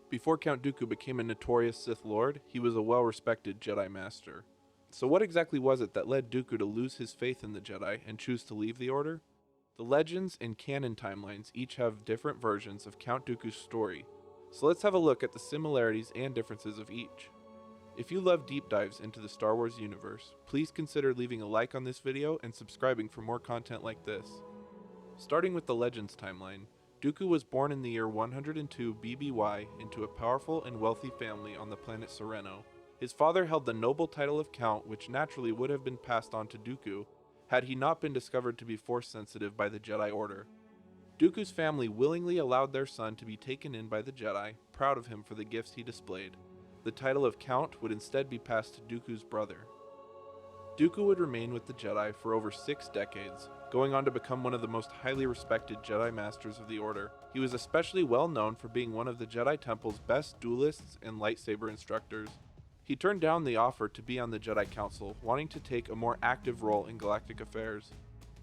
Before Count Dooku became a notorious Sith Lord, he was a well-respected Jedi Master. So what exactly was it that led Dooku to lose his faith in the Jedi and choose to leave the Order? The legends and canon timelines each have different versions of Count Dooku's story, so let's have a look at the similarities and differences of each. If you love deep dives into the Star Wars universe, please consider leaving a like on this video and subscribing for more content like this. Starting with the Legends timeline, Dooku was born in the year 102 BBY into a powerful and wealthy family on the planet Serenno. His father held the noble title of Count, which naturally would have been passed on to Dooku had he not been discovered to be Force-sensitive by the Jedi Order. Dooku's family willingly allowed their son to be taken in by the Jedi, proud of him for the gifts he displayed. The title of Count would instead be passed to Dooku's brother. Dooku would remain with the Jedi for over 6 decades, going on to become one of the most highly respected Jedi Masters of the Order. He was especially well known for being one of the Jedi Temple's best duelists and lightsaber instructors. He turned down the offer to be on the Jedi Council, wanting to take a more active role in galactic affairs.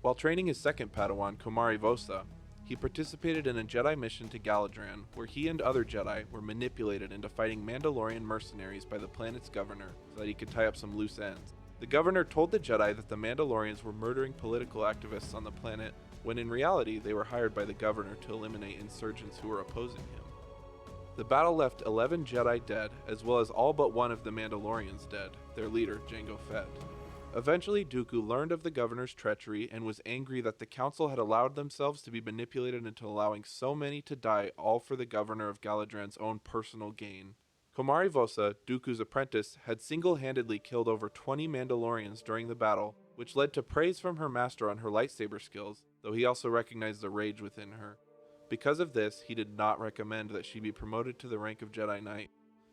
While training his second Padawan, Komari Vosa, he participated in a Jedi mission to Galadran, where he and other Jedi were manipulated into fighting Mandalorian mercenaries by the planet's governor so that he could tie up some loose ends. The governor told the Jedi that the Mandalorians were murdering political activists on the planet, when in reality they were hired by the governor to eliminate insurgents who were opposing him. The battle left 11 Jedi dead, as well as all but one of the Mandalorians dead, their leader, Jango Fett. Eventually, Dooku learned of the governor's treachery and was angry that the council had allowed themselves to be manipulated into allowing so many to die, all for the governor of Galadran's own personal gain. Komari Vosa, Dooku's apprentice, had single-handedly killed over 20 Mandalorians during the battle, which led to praise from her master on her lightsaber skills, though he also recognized the rage within her. Because of this, he did not recommend that she be promoted to the rank of Jedi Knight.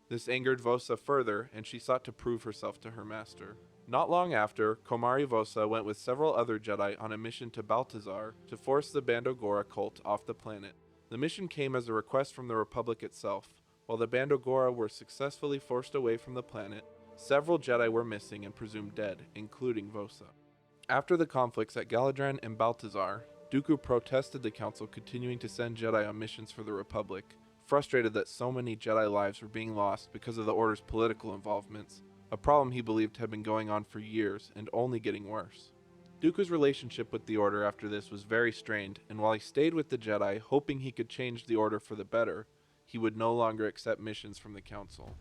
This angered Vosa further, and she sought to prove herself to her master. Not long after, Komari Vosa went with several other Jedi on a mission to Baltazar to force the Bando Gora cult off the planet. The mission came as a request from the Republic itself. While the Bando Gora were successfully forced away from the planet, several Jedi were missing and presumed dead, including Vosa. After the conflicts at Galadran and Baltazar, Dooku protested the Council continuing to send Jedi on missions for the Republic, frustrated that so many Jedi lives were being lost because of the Order's political involvements, a problem he believed had been going on for years and only getting worse. Dooku's relationship with the Order after this was very strained, and while he stayed with the Jedi, hoping he could change the Order for the better, he would no longer accept missions from the Council.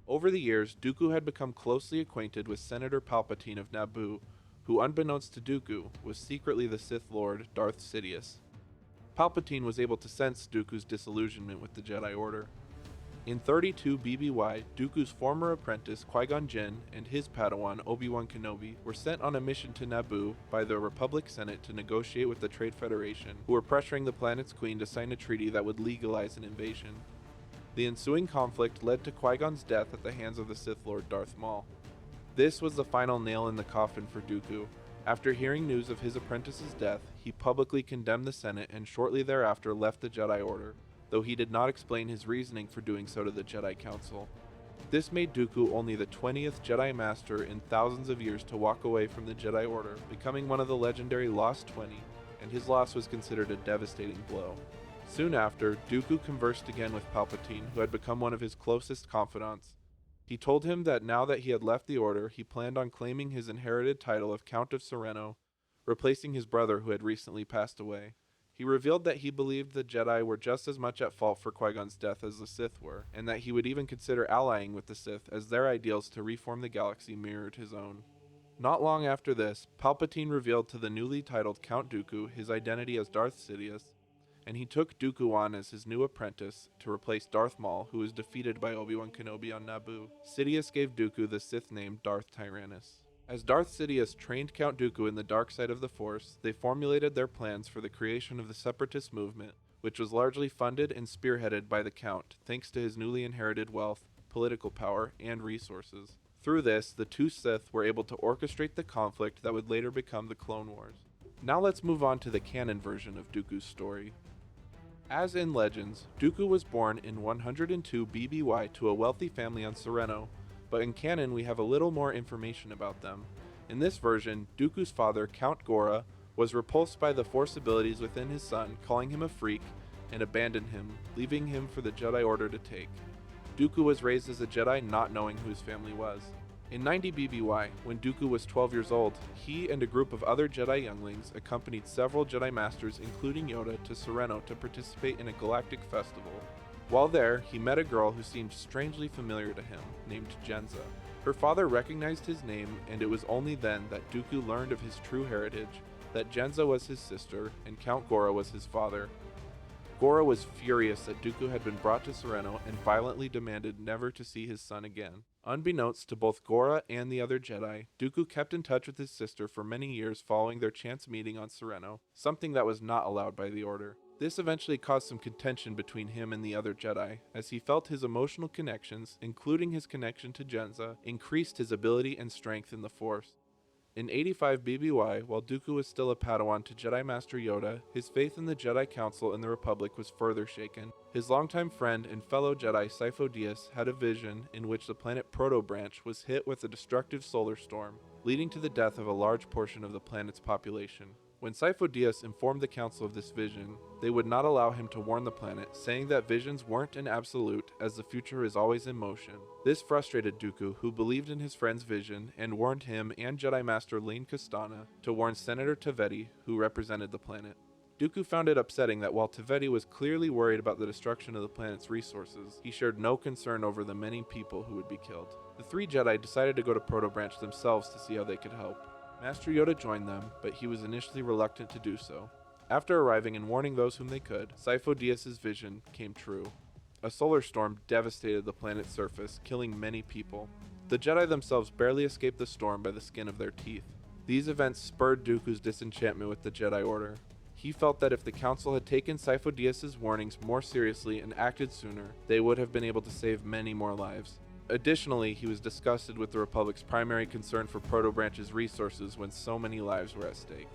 Over the years, Dooku had become closely acquainted with Senator Palpatine of Naboo, who, unbeknownst to Dooku, was secretly the Sith Lord Darth Sidious. Palpatine was able to sense Dooku's disillusionment with the Jedi Order. In 32 BBY, Dooku's former apprentice Qui-gon Jinn and his Padawan Obi-wan Kenobi were sent on a mission to Naboo by the Republic Senate to negotiate with the Trade Federation, who were pressuring the planet's queen to sign a treaty that would legalize an invasion. The ensuing conflict led to Qui-Gon's death at the hands of the Sith Lord Darth Maul. This was the final nail in the coffin for Dooku. After hearing news of his apprentice's death, he publicly condemned the Senate and shortly thereafter left the Jedi Order, though he did not explain his reasoning for doing so to the Jedi Council. This made Dooku only the 20th Jedi Master in thousands of years to walk away from the Jedi Order, becoming one of the legendary Lost 20, and his loss was considered a devastating blow. Soon after, Dooku conversed again with Palpatine, who had become one of his closest confidants. He told him that now that he had left the Order, he planned on claiming his inherited title of Count of Serenno, replacing his brother who had recently passed away. He revealed that he believed the Jedi were just as much at fault for Qui-Gon's death as the Sith were, and that he would even consider allying with the Sith as their ideals to reform the galaxy mirrored his own. Not long after this, Palpatine revealed to the newly titled Count Dooku his identity as Darth Sidious, and he took Dooku on as his new apprentice to replace Darth Maul, who was defeated by Obi-Wan Kenobi on Naboo. Sidious gave Dooku the Sith name Darth Tyrannus. As Darth Sidious trained Count Dooku in the dark side of the Force, they formulated their plans for the creation of the Separatist movement, which was largely funded and spearheaded by the Count, thanks to his newly inherited wealth, political power, and resources. Through this, the two Sith were able to orchestrate the conflict that would later become the Clone Wars. Now let's move on to the canon version of Dooku's story. As in Legends, Dooku was born in 102 BBY to a wealthy family on Serenno, but in canon we have a little more information about them. In this version, Dooku's father, Count Gora, was repulsed by the Force abilities within his son, calling him a freak, and abandoned him, leaving him for the Jedi Order to take. Dooku was raised as a Jedi not knowing who his family was. In 90 BBY, when Dooku was 12 years old, he and a group of other Jedi younglings accompanied several Jedi Masters, including Yoda, to Sereno to participate in a galactic festival. While there, he met a girl who seemed strangely familiar to him, named Jenza. Her father recognized his name, and it was only then that Dooku learned of his true heritage, that Jenza was his sister, and Count Gora was his father. Gora was furious that Dooku had been brought to Sereno and violently demanded never to see his son again. Unbeknownst to both Gora and the other Jedi, Dooku kept in touch with his sister for many years following their chance meeting on Sereno, something that was not allowed by the Order. This eventually caused some contention between him and the other Jedi, as he felt his emotional connections, including his connection to Jenza, increased his ability and strength in the Force. In 85 BBY, while Dooku was still a Padawan to Jedi Master Yoda, his faith in the Jedi Council and the Republic was further shaken. His longtime friend and fellow Jedi Sifo Dyas had a vision in which the planet Proto-Branch was hit with a destructive solar storm, leading to the death of a large portion of the planet's population. When Sifo Dyas informed the Council of this vision, they would not allow him to warn the planet, saying that visions weren't an absolute, as the future is always in motion. This frustrated Dooku, who believed in his friend's vision, and warned him and Jedi Master Lane Kostana to warn Senator Tavetti, who represented the planet. Dooku found it upsetting that while Tavetti was clearly worried about the destruction of the planet's resources, he shared no concern over the many people who would be killed. The three Jedi decided to go to Proto-Branch themselves to see how they could help. Master Yoda joined them, but he was initially reluctant to do so. After arriving and warning thos whom they could, Sifo Dyas' vision came true. A solar storm devastated the planet's surface, killing many people. The Jedi themselves barely escaped the storm by the skin of their teeth. These events spurred Dooku's disenchantment with the Jedi Order. He felt that if the Council had taken Sifo Dyas' warnings more seriously and acted sooner, they would have been able to save many more lives. Additionally, he was disgusted with the Republic's primary concern for Proto-Branch's resources when so many lives were at stake.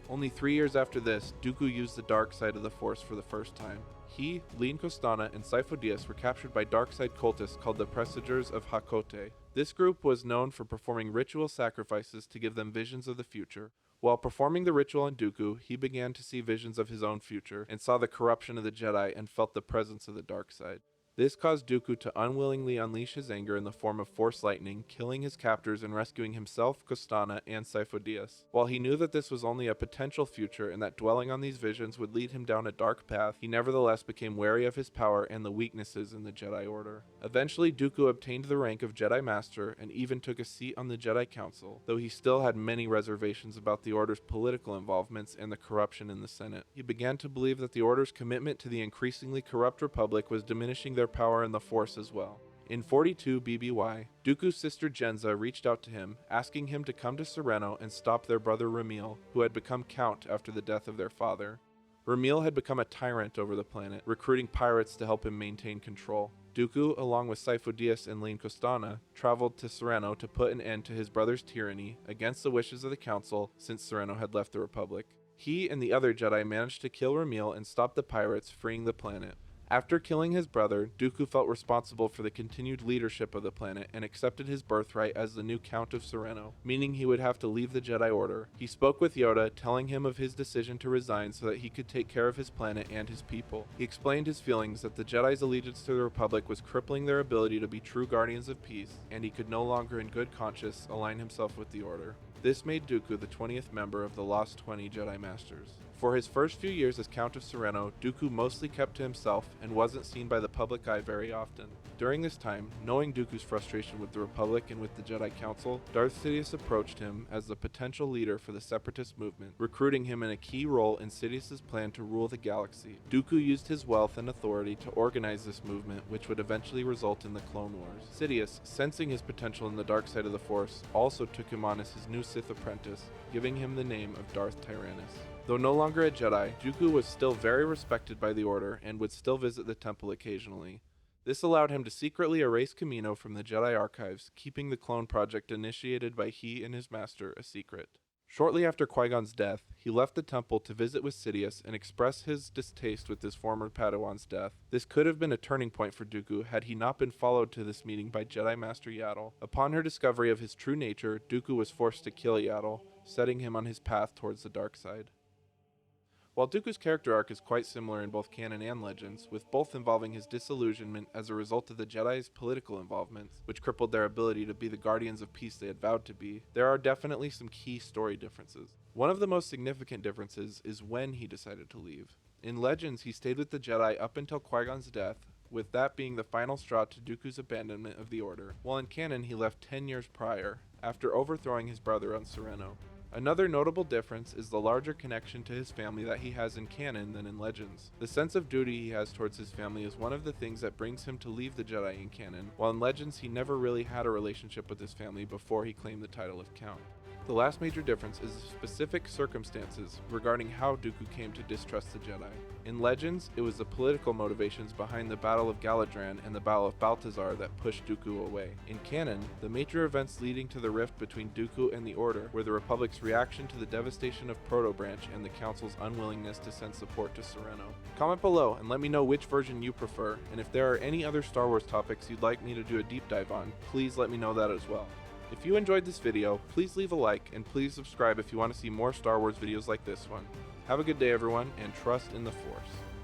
Only 3 years after this, Dooku used the dark side of the Force for the first time. He, Lane Kostana, and Sifo Dyas were captured by dark side cultists called the Presagers of Hakote. This group was known for performing ritual sacrifices to give them visions of the future. While performing the ritual on Dooku, he began to see visions of his own future, and saw the corruption of the Jedi and felt the presence of the dark side. This caused Dooku to unwillingly unleash his anger in the form of Force lightning, killing his captors and rescuing himself, Kostana, and Sifo Dyas. While he knew that this was only a potential future and that dwelling on these visions would lead him down a dark path, he nevertheless became wary of his power and the weaknesses in the Jedi Order. Eventually, Dooku obtained the rank of Jedi Master and even took a seat on the Jedi Council, though he still had many reservations about the Order's political involvements and the corruption in the Senate. He began to believe that the Order's commitment to the increasingly corrupt Republic was diminishing their power in the Force as well. In 42 BBY, Dooku's sister Jenza reached out to him, asking him to come to Sereno and stop their brother Ramil, who had become Count after the death of their father. Ramil had become a tyrant over the planet, recruiting pirates to help him maintain control. Dooku, along with Sifo Dyas and Lane Kostana, traveled to Sereno to put an end to his brother's tyranny, against the wishes of the Council, since Sereno had left the Republic. He and the other Jedi managed to kill Ramil and stop the pirates, freeing the planet. After killing his brother, Dooku felt responsible for the continued leadership of the planet and accepted his birthright as the new Count of Sereno, meaning he would have to leave the Jedi Order. He spoke with Yoda, telling him of his decision to resign so that he could take care of his planet and his people. He explained his feelings that the Jedi's allegiance to the Republic was crippling their ability to be true guardians of peace, and he could no longer in good conscience align himself with the Order. This made Dooku the 20th member of the Lost 20 Jedi Masters. For his first few years as Count of Sereno, Dooku mostly kept to himself and wasn't seen by the public eye very often. During this time, knowing Dooku's frustration with the Republic and with the Jedi Council, Darth Sidious approached him as the potential leader for the Separatist movement, recruiting him in a key role in Sidious's plan to rule the galaxy. Dooku used his wealth and authority to organize this movement, which would eventually result in the Clone Wars. Sidious, sensing his potential in the dark side of the Force, also took him on as his new Sith apprentice, giving him the name of Darth Tyrannus. Though no longer a Jedi, Dooku was still very respected by the Order and would still visit the temple occasionally. This allowed him to secretly erase Kamino from the Jedi archives, keeping the clone project initiated by he and his master a secret. Shortly after Qui-Gon's death, he left the temple to visit with Sidious and express his distaste with his former Padawan's death. This could have been a turning point for Dooku had he not been followed to this meeting by Jedi Master Yaddle. Upon her discovery of his true nature, Dooku was forced to kill Yaddle, setting him on his path towards the dark side. While Dooku's character arc is quite similar in both canon and Legends, with both involving his disillusionment as a result of the Jedi's political involvements, which crippled their ability to be the guardians of peace they had vowed to be, there are definitely some key story differences. One of the most significant differences is when he decided to leave. In Legends, he stayed with the Jedi up until Qui-Gon's death, with that being the final straw to Dooku's abandonment of the Order, while in canon he left 10 years prior, after overthrowing his brother on Sereno. Another notable difference is the larger connection to his family that he has in canon than in Legends. The sense of duty he has towards his family is one of the things that brings him to leave the Jedi in canon, while in Legends he never really had a relationship with his family before he claimed the title of Count. The last major difference is the specific circumstances regarding how Dooku came to distrust the Jedi. In Legends, it was the political motivations behind the Battle of Galadran and the Battle of Baltazar that pushed Dooku away. In canon, the major events leading to the rift between Dooku and the Order were the Republic's reaction to the devastation of Proto Branch and the Council's unwillingness to send support to Sereno. Comment below and let me know which version you prefer, and if there are any other Star Wars topics you'd like me to do a deep dive on, please let me know that as well. If you enjoyed this video, please leave a like and please subscribe if you want to see more Star Wars videos like this one. Have a good day everyone, and trust in the Force.